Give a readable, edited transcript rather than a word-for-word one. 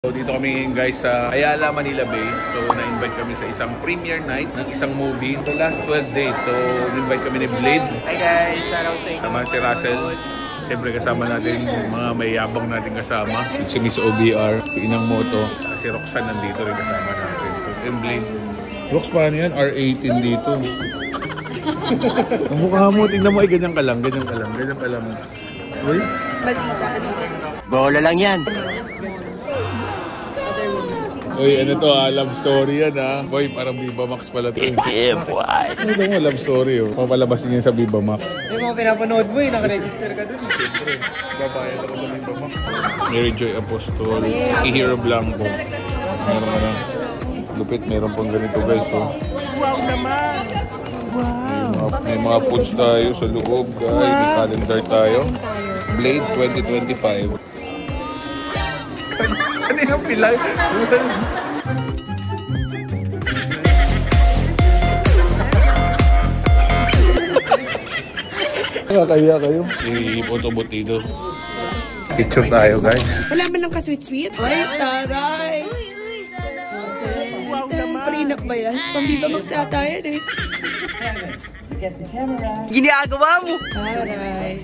So dito kami ngayon guys sa Ayala, Manila Bay. So na-invite kami sa isang premiere night ng isang movie. The last 12 days. So na-invite kami ni Blade. Hi guys, shout out sa inyo. Sama si Russell. Siyempre kasama natin yung mga mayabang natin kasama. Si Miss OBR, si Inang Moto, si Roxanne nandito rin kasama natin. So yung Blade. Rox, paano yan? R18 dito. Ang mukha mo, tingnan mo ay ganyan ka lang, ganyan ka lang, ganyan ka lang. Uy? Balita, ano? Bola lang yan. Uy, ano to love story yan Boy, parang Viva Max pala to. Yeah, boy. Ano mo, love story Papalabasin niya sa Viva Max. Yung mga pinapanood mo nakaregister ka dun. Siyempre, babayad ako sa Viva Max. Mary Joy Apostol, Ihiro Blanco. Meron ka na. Lupit, meron pang ganito guys. Wow naman! Wow! May mga foods tayo sa loob guys. May calendar tayo. Blade 2025. Ano yung pilay? Kaya kayo. I-photobot dito. Picture tayo guys. Wala man lang ka-sweet-sweet? Ay, taray! Wow naman! Prenup ba yan? Pang-Viva Max ata yan eh. Ginagawa mo! Taray.